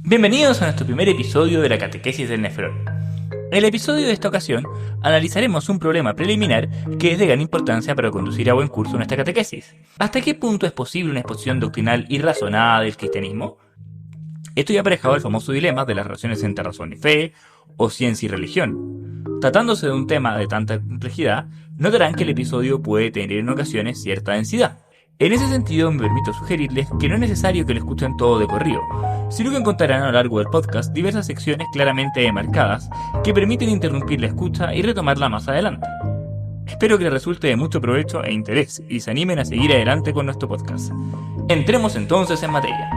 Bienvenidos a nuestro primer episodio de la Catequesis del Nefrón. En el episodio de esta ocasión analizaremos un problema preliminar que es de gran importancia para conducir a buen curso nuestra catequesis. ¿Hasta qué punto es posible una exposición doctrinal y razonada del cristianismo? Esto ya aparejado el famoso dilema de las relaciones entre razón y fe, o ciencia y religión. Tratándose de un tema de tanta complejidad, notarán que el episodio puede tener en ocasiones cierta densidad. En ese sentido, me permito sugerirles que no es necesario que lo escuchen todo de corrido, sino que encontrarán a lo largo del podcast diversas secciones claramente demarcadas que permiten interrumpir la escucha y retomarla más adelante. Espero que les resulte de mucho provecho e interés y se animen a seguir adelante con nuestro podcast. Entremos entonces en materia.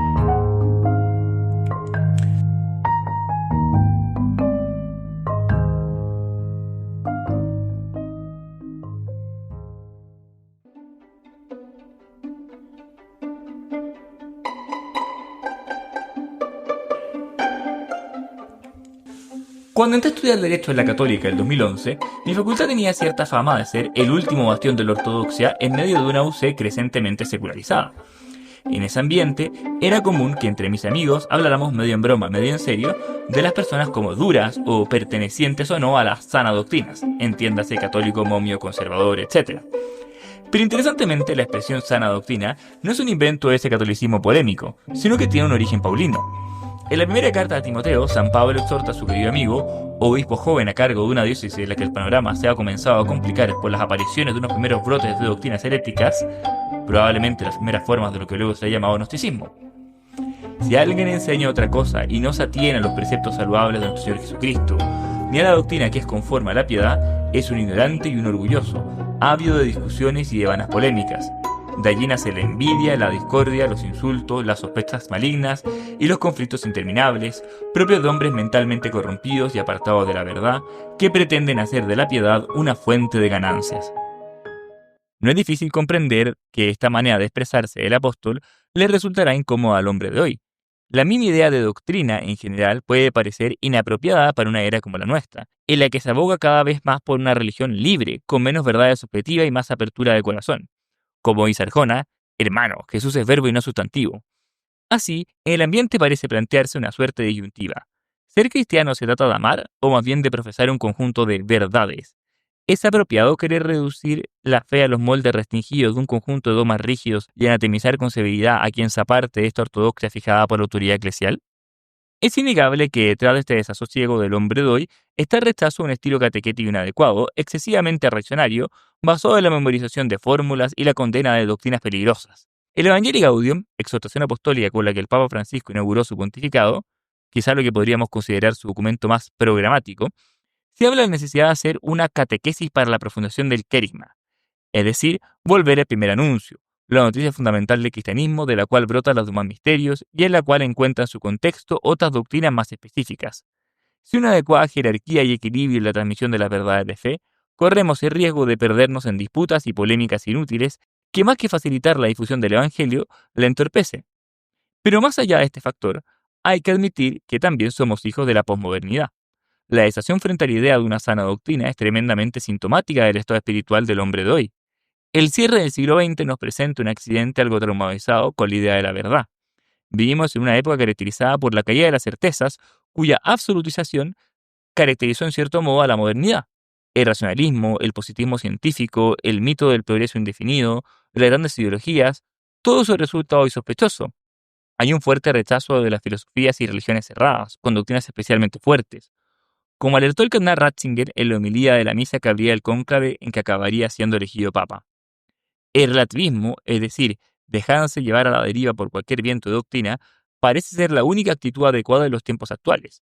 Cuando entré a estudiar Derecho en la Católica en 2011, mi facultad tenía cierta fama de ser el último bastión de la ortodoxia en medio de una UC crecientemente secularizada. En ese ambiente, era común que entre mis amigos habláramos medio en broma, medio en serio, de las personas como duras o pertenecientes o no a las sanas doctrinas, entiéndase católico, momio, conservador, etc. Pero interesantemente, la expresión sana doctrina no es un invento de ese catolicismo polémico, sino que tiene un origen paulino. En la primera carta a Timoteo, San Pablo exhorta a su querido amigo, obispo joven a cargo de una diócesis en la que el panorama se ha comenzado a complicar por las apariciones de unos primeros brotes de doctrinas heréticas, probablemente las primeras formas de lo que luego se ha llamado gnosticismo. Si alguien enseña otra cosa y no se atiene a los preceptos saludables de nuestro Señor Jesucristo, ni a la doctrina que es conforme a la piedad, es un ignorante y un orgulloso, ávido de discusiones y de vanas polémicas. De allí nace la envidia, la discordia, los insultos, las sospechas malignas y los conflictos interminables, propios de hombres mentalmente corrompidos y apartados de la verdad, que pretenden hacer de la piedad una fuente de ganancias. No es difícil comprender que esta manera de expresarse del apóstol le resultará incómoda al hombre de hoy. La misma idea de doctrina en general puede parecer inapropiada para una era como la nuestra, en la que se aboga cada vez más por una religión libre, con menos verdades subjetivas y más apertura de corazón. Como dice Arjona, hermano, Jesús es verbo y no sustantivo. Así, en el ambiente parece plantearse una suerte de disyuntiva. ¿Ser cristiano se trata de amar o más bien de profesar un conjunto de verdades? ¿Es apropiado querer reducir la fe a los moldes restringidos de un conjunto de dogmas rígidos y anatemizar con severidad a quien se aparte de esta ortodoxia fijada por la autoridad eclesial? Es innegable que detrás de este desasosiego del hombre de hoy está el rechazo a un estilo catequético inadecuado, excesivamente reaccionario, basado en la memorización de fórmulas y la condena de doctrinas peligrosas. El Evangelii Gaudium, exhortación apostólica con la que el Papa Francisco inauguró su pontificado, quizá lo que podríamos considerar su documento más programático, se habla de la necesidad de hacer una catequesis para la profundización del querigma, es decir, volver al primer anuncio, la noticia fundamental del cristianismo de la cual brotan los demás misterios y en la cual encuentran su contexto otras doctrinas más específicas. Sin una adecuada jerarquía y equilibrio en la transmisión de las verdades de fe, corremos el riesgo de perdernos en disputas y polémicas inútiles que más que facilitar la difusión del Evangelio, la entorpece. Pero más allá de este factor, hay que admitir que también somos hijos de la posmodernidad. La desazón frente a la idea de una sana doctrina es tremendamente sintomática del estado espiritual del hombre de hoy. El cierre del siglo XX nos presenta un accidente algo traumatizado con la idea de la verdad. Vivimos en una época caracterizada por la caída de las certezas, cuya absolutización caracterizó en cierto modo a la modernidad. El racionalismo, el positivismo científico, el mito del progreso indefinido, las grandes ideologías, todo eso resulta hoy sospechoso. Hay un fuerte rechazo de las filosofías y religiones cerradas, con doctrinas especialmente fuertes. Como alertó el cardenal Ratzinger en la homilía de la misa que abría el cónclave en que acabaría siendo elegido papa. El relativismo, es decir, dejándose llevar a la deriva por cualquier viento de doctrina, parece ser la única actitud adecuada en los tiempos actuales.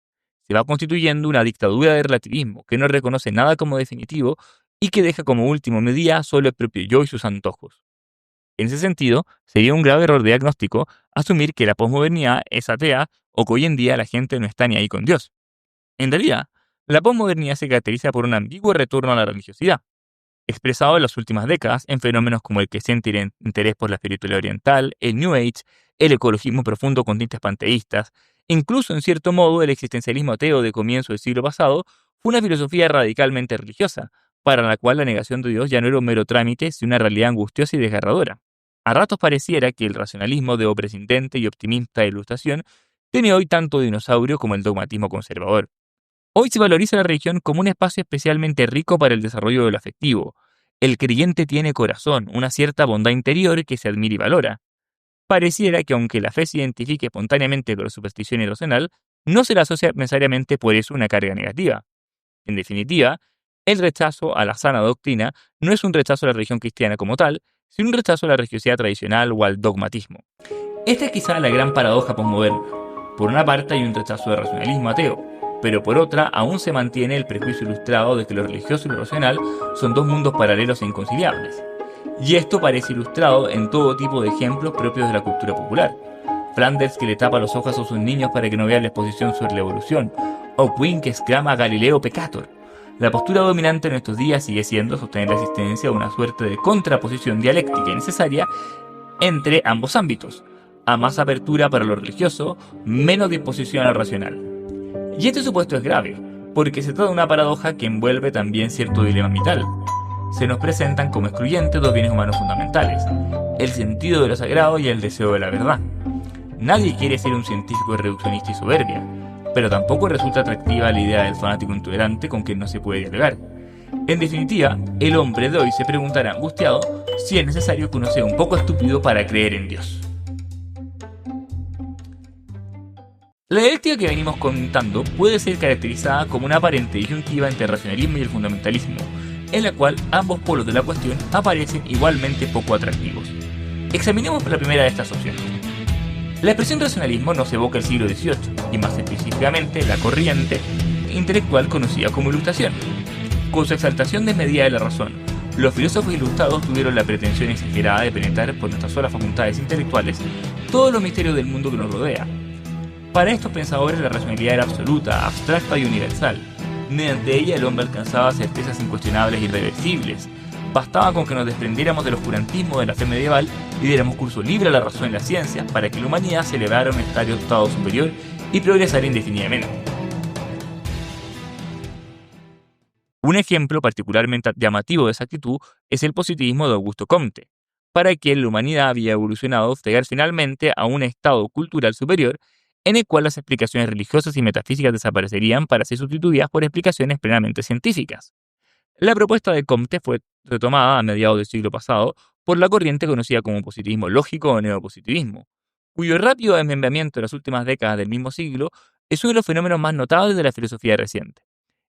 Se va constituyendo una dictadura de relativismo que no reconoce nada como definitivo y que deja como último medida solo el propio yo y sus antojos. En ese sentido, sería un grave error diagnóstico asumir que la posmodernidad es atea o que hoy en día la gente no está ni ahí con Dios. En realidad, la posmodernidad se caracteriza por un ambiguo retorno a la religiosidad, expresado en las últimas décadas en fenómenos como el creciente interés por la espiritualidad oriental, el New Age, el ecologismo profundo con tintes panteístas, incluso en cierto modo el existencialismo ateo de comienzo del siglo pasado fue una filosofía radicalmente religiosa, para la cual la negación de Dios ya no era un mero trámite, sino una realidad angustiosa y desgarradora. A ratos pareciera que el racionalismo de prescindente y optimista de ilustración tiene hoy tanto dinosaurio como el dogmatismo conservador. Hoy se valoriza la religión como un espacio especialmente rico para el desarrollo de lo afectivo. El creyente tiene corazón, una cierta bondad interior que se admira y valora. Pareciera que aunque la fe se identifique espontáneamente con la superstición irracional, no se la asocia necesariamente por eso una carga negativa. En definitiva, el rechazo a la sana doctrina no es un rechazo a la religión cristiana como tal, sino un rechazo a la religiosidad tradicional o al dogmatismo. Esta es quizá la gran paradoja posmoderna. Por una parte hay un rechazo del racionalismo ateo, pero por otra aún se mantiene el prejuicio ilustrado de que lo religioso y lo racional son dos mundos paralelos e inconciliables. Y esto parece ilustrado en todo tipo de ejemplos propios de la cultura popular. Flanders que le tapa los ojos a sus niños para que no vean la exposición sobre la evolución, o Quinn que exclama Galileo Peccator. La postura dominante en estos días sigue siendo sostener la existencia de una suerte de contraposición dialéctica y necesaria entre ambos ámbitos, a más apertura para lo religioso, menos disposición al racional. Y este supuesto es grave, porque se trata de una paradoja que envuelve también cierto dilema vital. Se nos presentan como excluyentes dos bienes humanos fundamentales, el sentido de lo sagrado y el deseo de la verdad. Nadie quiere ser un científico reduccionista y soberbia, pero tampoco resulta atractiva la idea del fanático intolerante con quien no se puede dialogar. En definitiva, el hombre de hoy se preguntará angustiado si es necesario que uno sea un poco estúpido para creer en Dios. La dialéctica que venimos contando puede ser caracterizada como una aparente disyuntiva entre el racionalismo y el fundamentalismo, en la cual ambos polos de la cuestión aparecen igualmente poco atractivos. Examinemos la primera de estas opciones. La expresión racionalismo nos evoca el siglo XVIII, y más específicamente la corriente intelectual conocida como Ilustración. Con su exaltación desmedida de la razón, los filósofos ilustrados tuvieron la pretensión exagerada de penetrar por nuestras solas facultades intelectuales todos los misterios del mundo que nos rodea. Para estos pensadores la racionalidad era absoluta, abstracta y universal. Mediante ella el hombre alcanzaba certezas incuestionables e irreversibles. Bastaba con que nos desprendiéramos del oscurantismo de la fe medieval y diéramos curso libre a la razón en las ciencias para que la humanidad se elevara a un estado superior y progresara indefinidamente. Un ejemplo particularmente llamativo de esa actitud es el positivismo de Augusto Comte, para quien la humanidad había evolucionado hasta llegar finalmente a un estado cultural superior en el cual las explicaciones religiosas y metafísicas desaparecerían para ser sustituidas por explicaciones plenamente científicas. La propuesta de Comte fue retomada a mediados del siglo pasado por la corriente conocida como positivismo lógico o neopositivismo, cuyo rápido desmembramiento en las últimas décadas del mismo siglo es uno de los fenómenos más notables de la filosofía reciente.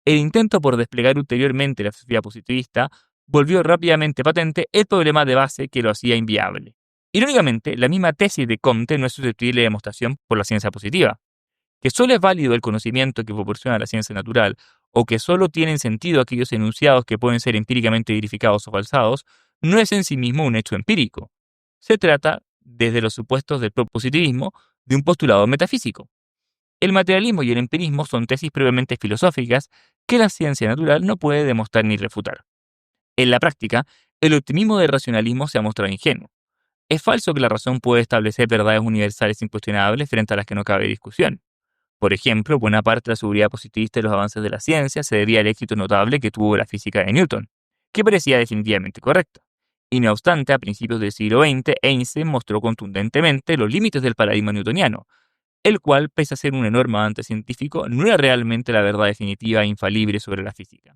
El intento por desplegar ulteriormente la filosofía positivista volvió rápidamente patente el problema de base que lo hacía inviable. Irónicamente, la misma tesis de Comte no es susceptible de demostración por la ciencia positiva. Que solo es válido el conocimiento que proporciona la ciencia natural, o que solo tienen sentido aquellos enunciados que pueden ser empíricamente verificados o falsados, no es en sí mismo un hecho empírico. Se trata, desde los supuestos del positivismo, de un postulado metafísico. El materialismo y el empirismo son tesis previamente filosóficas que la ciencia natural no puede demostrar ni refutar. En la práctica, el optimismo del racionalismo se ha mostrado ingenuo. Es falso que la razón puede establecer verdades universales incuestionables frente a las que no cabe discusión. Por ejemplo, buena parte de la seguridad positivista de los avances de la ciencia se debía al éxito notable que tuvo la física de Newton, que parecía definitivamente correcta. Y no obstante, a principios del siglo XX, Einstein mostró contundentemente los límites del paradigma newtoniano, el cual, pese a ser un enorme avance científico, no era realmente la verdad definitiva e infalible sobre la física.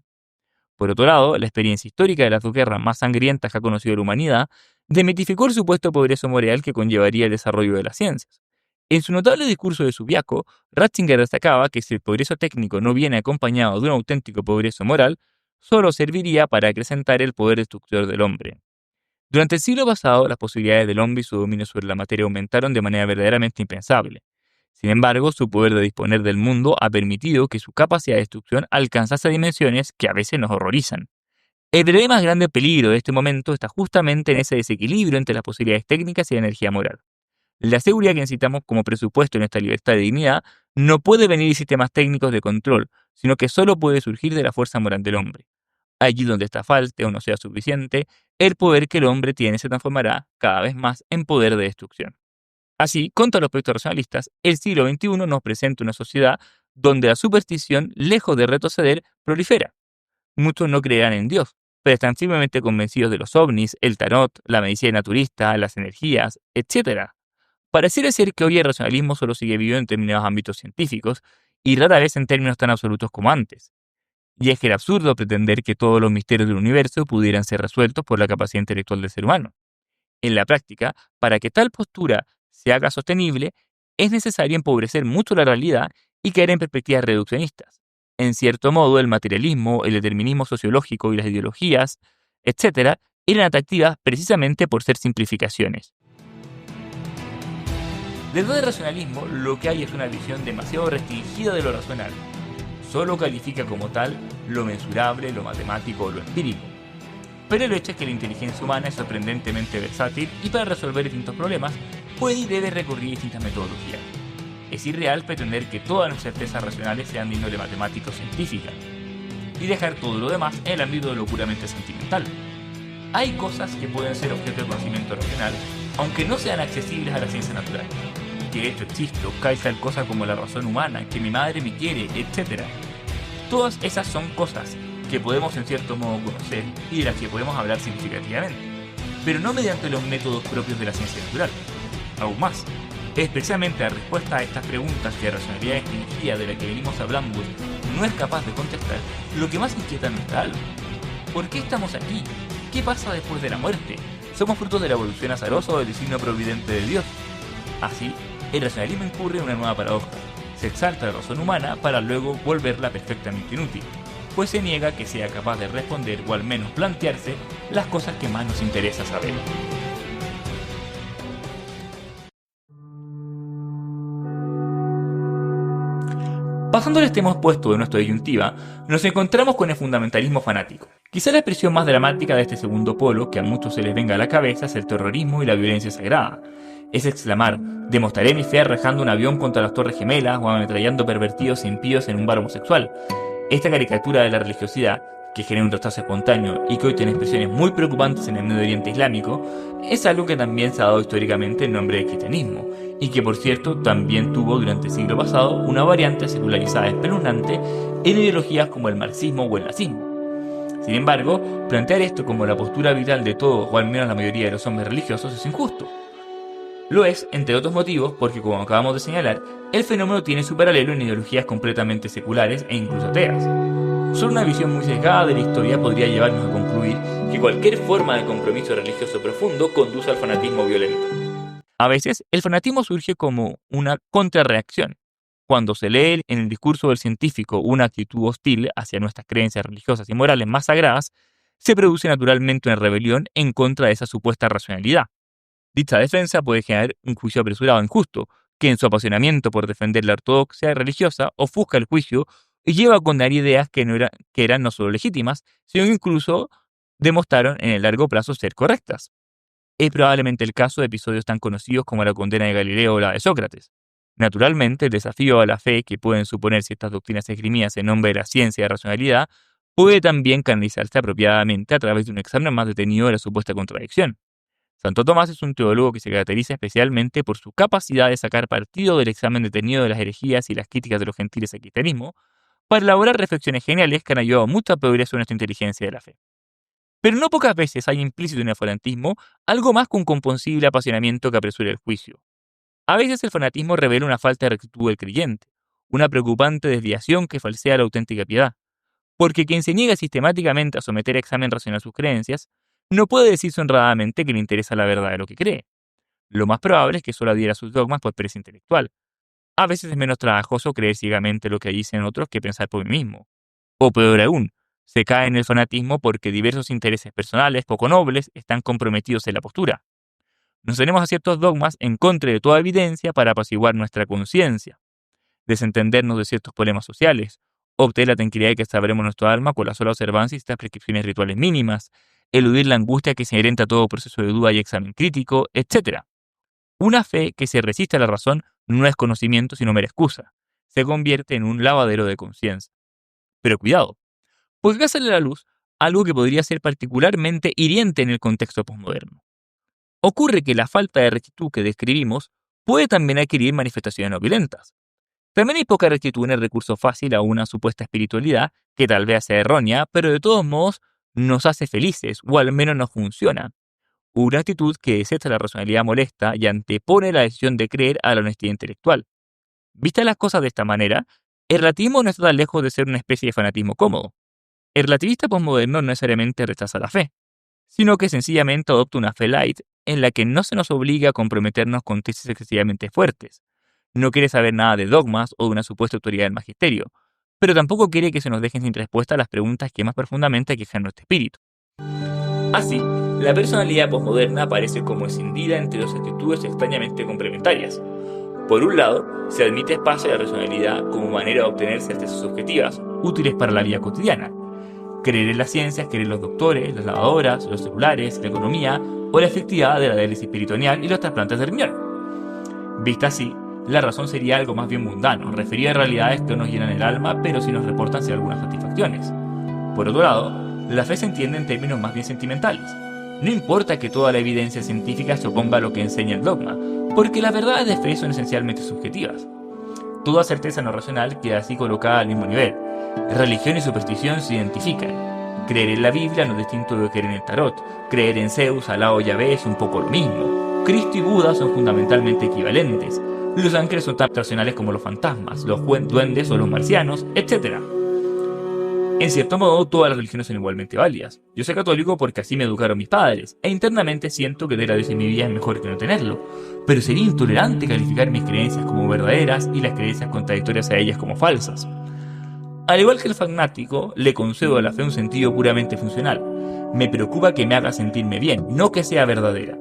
Por otro lado, la experiencia histórica de las dos guerras más sangrientas que ha conocido la humanidad demitificó el supuesto progreso moral que conllevaría el desarrollo de las ciencias. En su notable discurso de Subiaco, Ratzinger destacaba que si el progreso técnico no viene acompañado de un auténtico progreso moral, solo serviría para acrecentar el poder destructor del hombre. Durante el siglo pasado, las posibilidades del hombre y su dominio sobre la materia aumentaron de manera verdaderamente impensable. Sin embargo, su poder de disponer del mundo ha permitido que su capacidad de destrucción alcanzase dimensiones que a veces nos horrorizan. El verdadero más grande peligro de este momento está justamente en ese desequilibrio entre las posibilidades técnicas y la energía moral. La seguridad que necesitamos como presupuesto en esta libertad y dignidad no puede venir de sistemas técnicos de control, sino que solo puede surgir de la fuerza moral del hombre. Allí donde esta falte o no sea suficiente, el poder que el hombre tiene se transformará cada vez más en poder de destrucción. Así, contra los proyectos racionalistas, el siglo XXI nos presenta una sociedad donde la superstición, lejos de retroceder, prolifera. Muchos no creerán en Dios, pero están simplemente convencidos de los ovnis, el tarot, la medicina naturista, las energías, etc. Pareciera ser que hoy el racionalismo solo sigue vivo en determinados ámbitos científicos y rara vez en términos tan absolutos como antes. Y es que era absurdo pretender que todos los misterios del universo pudieran ser resueltos por la capacidad intelectual del ser humano. En la práctica, para que tal postura se haga sostenible, es necesario empobrecer mucho la realidad y caer en perspectivas reduccionistas. En cierto modo, el materialismo, el determinismo sociológico y las ideologías, etcétera, eran atractivas precisamente por ser simplificaciones. Detrás del racionalismo, lo que hay es una visión demasiado restringida de lo racional. Solo califica como tal lo mensurable, lo matemático o lo empírico. Pero el hecho es que la inteligencia humana es sorprendentemente versátil y para resolver distintos problemas puede y debe recurrir a distintas metodologías. Es irreal pretender que todas nuestras certezas racionales sean de índole matemático o científica y dejar todo lo demás en el ámbito de lo puramente sentimental. Hay cosas que pueden ser objeto de conocimiento racional, aunque no sean accesibles a la ciencia natural. Que de hecho existe o cae tal cosa como la razón humana, que mi madre me quiere, etc. Todas esas son cosas que podemos en cierto modo conocer y de las que podemos hablar significativamente, pero no mediante los métodos propios de la ciencia natural. Aún más, es precisamente la respuesta a estas preguntas de racionalidad restringida de la que venimos hablando no es capaz de contestar lo que más inquieta nuestra alma. ¿Por qué estamos aquí? ¿Qué pasa después de la muerte? ¿Somos frutos de la evolución azarosa o del designio providente de Dios? Así, el racionalismo incurre en una nueva paradoja. Se exalta la razón humana para luego volverla perfectamente inútil, pues se niega que sea capaz de responder o al menos plantearse las cosas que más nos interesa saber. Pasando al extremo opuesto de nuestra disyuntiva, nos encontramos con el fundamentalismo fanático. Quizá la expresión más dramática de este segundo polo que a muchos se les venga a la cabeza es el terrorismo y la violencia sagrada. Es exclamar, demostraré mi fe arrojando un avión contra las Torres Gemelas o ametrallando pervertidos e impíos en un bar homosexual. Esta caricatura de la religiosidad, que genera un rechazo espontáneo y que hoy tiene expresiones muy preocupantes en el Medio Oriente Islámico, es algo que también se ha dado históricamente en nombre del cristianismo, y que por cierto también tuvo durante el siglo pasado una variante secularizada espeluznante en ideologías como el marxismo o el nazismo. Sin embargo, plantear esto como la postura vital de todos o al menos la mayoría de los hombres religiosos es injusto. Lo es, entre otros motivos, porque como acabamos de señalar, el fenómeno tiene su paralelo en ideologías completamente seculares e incluso ateas. Solo una visión muy sesgada de la historia podría llevarnos a concluir que cualquier forma de compromiso religioso profundo conduce al fanatismo violento. A veces, el fanatismo surge como una contrarreacción. Cuando se lee en el discurso del científico una actitud hostil hacia nuestras creencias religiosas y morales más sagradas, se produce naturalmente una rebelión en contra de esa supuesta racionalidad. Dicha defensa puede generar un juicio apresurado e injusto, que en su apasionamiento por defender la ortodoxia religiosa ofusca el juicio y lleva a condenar ideas que eran no solo legítimas, sino que incluso demostraron en el largo plazo ser correctas. Es probablemente el caso de episodios tan conocidos como la condena de Galileo o la de Sócrates. Naturalmente, el desafío a la fe que pueden suponer ciertas doctrinas esgrimidas en nombre de la ciencia y la racionalidad puede también canalizarse apropiadamente a través de un examen más detenido de la supuesta contradicción. Santo Tomás es un teólogo que se caracteriza especialmente por su capacidad de sacar partido del examen detenido de las herejías y las críticas de los gentiles al cristianismo para elaborar reflexiones geniales que han ayudado mucho a progreso en nuestra inteligencia de la fe. Pero no pocas veces hay implícito en el fanatismo algo más que un comprensible apasionamiento que apresura el juicio. A veces el fanatismo revela una falta de rectitud del creyente, una preocupante desviación que falsea la auténtica piedad, porque quien se niega sistemáticamente a someter a examen racional sus creencias, no puede decirse honradamente que le interesa la verdad de lo que cree. Lo más probable es que solo adhiera a sus dogmas por pereza intelectual. A veces es menos trabajoso creer ciegamente lo que dicen otros que pensar por mí mismo. O peor aún, se cae en el fanatismo porque diversos intereses personales poco nobles están comprometidos en la postura. Nos tenemos a ciertos dogmas en contra de toda evidencia para apaciguar nuestra conciencia, desentendernos de ciertos problemas sociales, obtener la tranquilidad de que sabremos nuestro alma con la sola observancia de estas prescripciones rituales mínimas, eludir la angustia que se inherente a todo proceso de duda y examen crítico, etc. Una fe que se resiste a la razón no es conocimiento sino mera excusa. Se convierte en un lavadero de conciencia. Pero cuidado, porque acá sale a la luz algo que podría ser particularmente hiriente en el contexto posmoderno. Ocurre que la falta de rectitud que describimos puede también adquirir manifestaciones no violentas. También hay poca rectitud en el recurso fácil a una supuesta espiritualidad que tal vez sea errónea, pero de todos modos nos hace felices o al menos nos funciona. una actitud que desesta la racionalidad molesta y antepone la decisión de creer a la honestidad intelectual. Vistas las cosas de esta manera, el relativismo no está tan lejos de ser una especie de fanatismo cómodo. El relativista posmoderno no necesariamente rechaza la fe, sino que sencillamente adopta una fe light en la que no se nos obliga a comprometernos con tesis excesivamente fuertes. No quiere saber nada de dogmas o de una supuesta autoridad del magisterio, pero tampoco quiere que se nos dejen sin respuesta las preguntas que más profundamente aquejan nuestro espíritu. Así, la personalidad posmoderna aparece como escindida entre dos actitudes extrañamente complementarias. Por un lado, se admite espacio a la racionalidad como manera de obtener certezas subjetivas, útiles para la vida cotidiana. Creer en las ciencias, creer en los doctores, las lavadoras, los celulares, la economía o la efectividad de la diálisis peritoneal y los trasplantes de riñón. Vista así, la razón sería algo más bien mundano, referido a realidades que no nos llenan el alma, pero sí nos reportan algunas satisfacciones. Por otro lado, la fe se entiende en términos más bien sentimentales. No importa que toda la evidencia científica se oponga a lo que enseña el dogma, porque las verdades de fe son esencialmente subjetivas. Toda certeza no racional queda así colocada al mismo nivel. Religión y superstición se identifican. Creer en la Biblia no es distinto de creer en el tarot. Creer en Zeus, Alá o Yahvé es un poco lo mismo. Cristo y Buda son fundamentalmente equivalentes. Los ángeles son tan racionales como los fantasmas, los duendes o los marcianos, etc. En cierto modo, todas las religiones son igualmente válidas. Yo soy católico porque así me educaron mis padres, e internamente siento que tener a Dios en mi vida es mejor que no tenerlo. Pero sería intolerante calificar mis creencias como verdaderas y las creencias contradictorias a ellas como falsas. Al igual que el fanático, le concedo a la fe un sentido puramente funcional. Me preocupa que me haga sentirme bien, no que sea verdadera.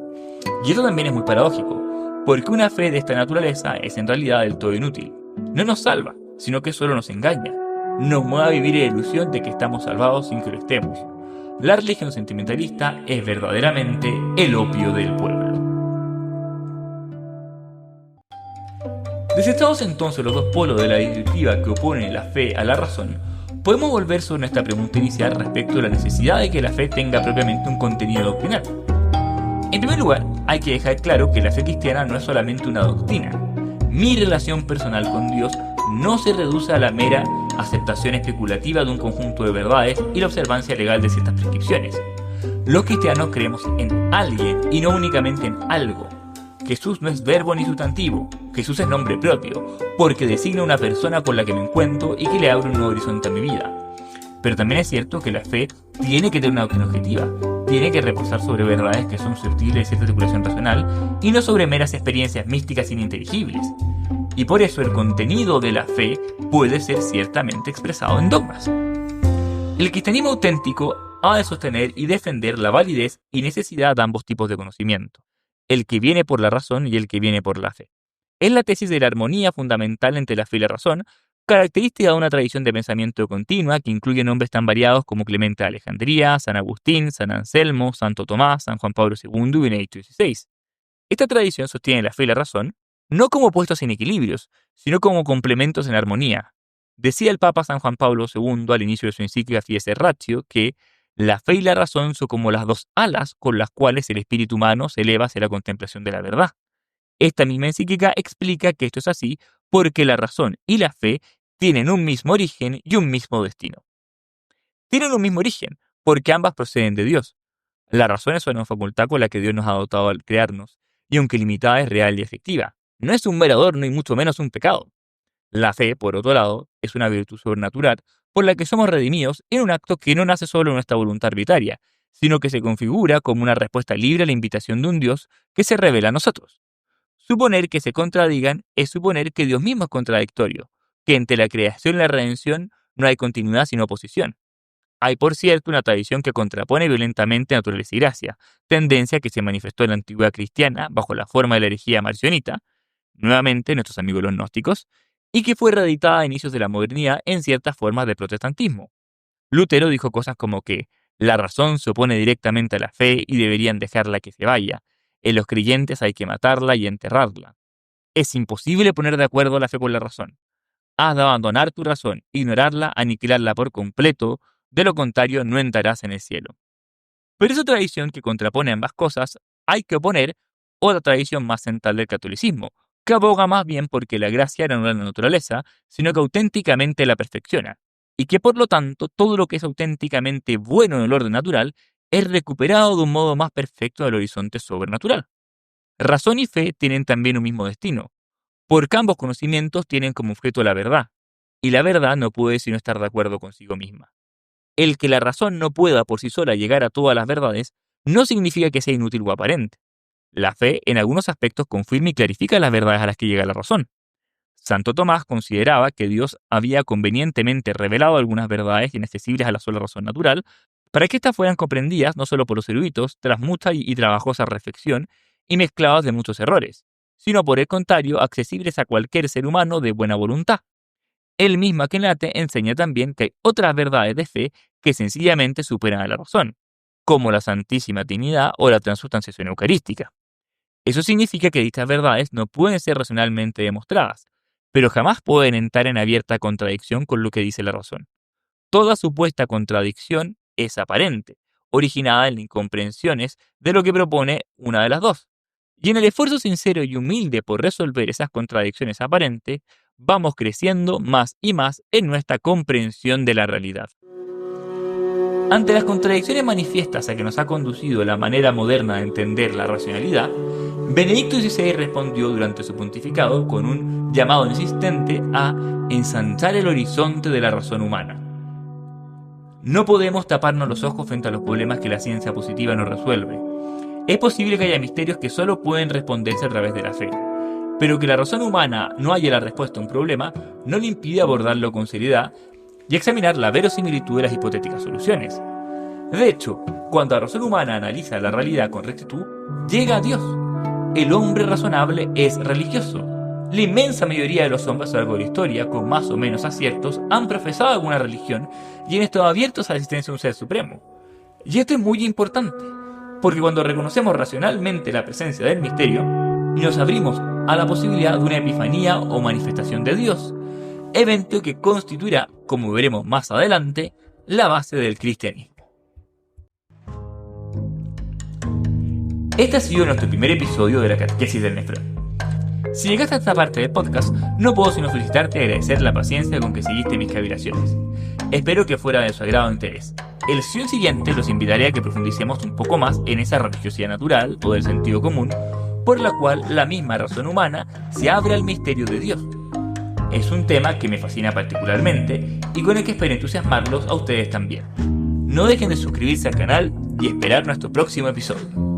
Y esto también es muy paradójico, porque una fe de esta naturaleza es en realidad del todo inútil. No nos salva, sino que solo nos engaña. Nos mueve a vivir en la ilusión de que estamos salvados sin que lo estemos. La religión sentimentalista es verdaderamente el opio del pueblo. Desestados entonces los dos polos de la disyuntiva que oponen la fe a la razón, podemos volver sobre nuestra pregunta inicial respecto a la necesidad de que la fe tenga propiamente un contenido doctrinal. En primer lugar, hay que dejar claro que la fe cristiana no es solamente una doctrina. Mi relación personal con Dios no se reduce a la mera aceptación especulativa de un conjunto de verdades y la observancia legal de ciertas prescripciones. Los cristianos creemos en alguien y no únicamente en algo. Jesús no es verbo ni sustantivo, Jesús es nombre propio, porque designa una persona con la que me encuentro y que le abre un nuevo horizonte a mi vida. Pero también es cierto que la fe tiene que tener una doctrina objetiva, tiene que reposar sobre verdades que son susceptibles de cierta articulación racional y no sobre meras experiencias místicas ininteligibles. Y por eso el contenido de la fe puede ser ciertamente expresado en dogmas. El cristianismo auténtico ha de sostener y defender la validez y necesidad de ambos tipos de conocimiento, el que viene por la razón y el que viene por la fe. Es la tesis de la armonía fundamental entre la fe y la razón, característica de una tradición de pensamiento continua que incluye nombres tan variados como Clemente de Alejandría, San Agustín, San Anselmo, Santo Tomás, San Juan Pablo II y Benedicto XVI. Esta tradición sostiene la fe y la razón no como opuestos en equilibrios, sino como complementos en armonía. Decía el Papa San Juan Pablo II al inicio de su encíclica Fides et Ratio que la fe y la razón son como las dos alas con las cuales el espíritu humano se eleva hacia la contemplación de la verdad. Esta misma encíclica explica que esto es así porque la razón y la fe tienen un mismo origen y un mismo destino. Tienen un mismo origen porque ambas proceden de Dios. La razón es una facultad con la que Dios nos ha dotado al crearnos, y aunque limitada es real y efectiva. No es un mero adorno y mucho menos un pecado. La fe, por otro lado, es una virtud sobrenatural por la que somos redimidos en un acto que no nace solo de nuestra voluntad arbitraria, sino que se configura como una respuesta libre a la invitación de un Dios que se revela a nosotros. Suponer que se contradigan es suponer que Dios mismo es contradictorio, que entre la creación y la redención no hay continuidad sino oposición. Hay, por cierto, una tradición que contrapone violentamente naturaleza y gracia, tendencia que se manifestó en la antigüedad cristiana bajo la forma de la herejía marcionita, nuevamente nuestros amigos los gnósticos, y que fue reeditada a inicios de la modernidad en ciertas formas de protestantismo. Lutero dijo cosas como que la razón se opone directamente a la fe y deberían dejarla que se vaya. En los creyentes hay que matarla y enterrarla. Es imposible poner de acuerdo la fe con la razón. Has de abandonar tu razón, ignorarla, aniquilarla por completo, de lo contrario no entrarás en el cielo. Pero esa tradición que contrapone ambas cosas, hay que oponer otra tradición más central del catolicismo, que aboga más bien porque la gracia no es la naturaleza, sino que auténticamente la perfecciona, y que por lo tanto todo lo que es auténticamente bueno en el orden natural es recuperado de un modo más perfecto del horizonte sobrenatural. Razón y fe tienen también un mismo destino, porque ambos conocimientos tienen como objeto la verdad, y la verdad no puede sino estar de acuerdo consigo misma. El que la razón no pueda por sí sola llegar a todas las verdades no significa que sea inútil o aparente. La fe en algunos aspectos confirma y clarifica las verdades a las que llega la razón. Santo Tomás consideraba que Dios había convenientemente revelado algunas verdades inaccesibles a la sola razón natural, para que éstas fueran comprendidas no solo por los eruditos tras mucha y trabajosa reflexión y mezcladas de muchos errores, sino por el contrario accesibles a cualquier ser humano de buena voluntad. El mismo Aquenate enseña también que hay otras verdades de fe que sencillamente superan a la razón, como la Santísima Trinidad o la transubstanciación eucarística. Eso significa que dichas verdades no pueden ser racionalmente demostradas, pero jamás pueden entrar en abierta contradicción con lo que dice la razón. Toda supuesta contradicción es aparente, originada en incomprensiones de lo que propone una de las dos. Y en el esfuerzo sincero y humilde por resolver esas contradicciones aparentes, vamos creciendo más y más en nuestra comprensión de la realidad. Ante las contradicciones manifiestas a que nos ha conducido la manera moderna de entender la racionalidad, Benedicto XVI respondió durante su pontificado con un llamado insistente a ensanchar el horizonte de la razón humana. No podemos taparnos los ojos frente a los problemas que la ciencia positiva no resuelve. Es posible que haya misterios que solo pueden responderse a través de la fe, pero que la razón humana no haya la respuesta a un problema no le impide abordarlo con seriedad y examinar la verosimilitud de las hipotéticas soluciones. De hecho, cuando la razón humana analiza la realidad con rectitud, llega a Dios. El hombre razonable es religioso. La inmensa mayoría de los hombres a lo largo de la historia, con más o menos aciertos, han profesado alguna religión y han estado abiertos a la existencia de un ser supremo. Y esto es muy importante, porque cuando reconocemos racionalmente la presencia del misterio, nos abrimos a la posibilidad de una epifanía o manifestación de Dios, evento que constituirá, como veremos más adelante, la base del cristianismo. Este ha sido nuestro primer episodio de la Catequesis del Nefrón. Si llegaste a esta parte del podcast, no puedo sino felicitarte y agradecer la paciencia con que seguiste mis cavilaciones. Espero que fuera de su agrado e interés. En la sesión siguiente los invitaré a que profundicemos un poco más en esa religiosidad natural o del sentido común, por la cual la misma razón humana se abre al misterio de Dios. Es un tema que me fascina particularmente y con el que espero entusiasmarlos a ustedes también. No dejen de suscribirse al canal y esperar nuestro próximo episodio.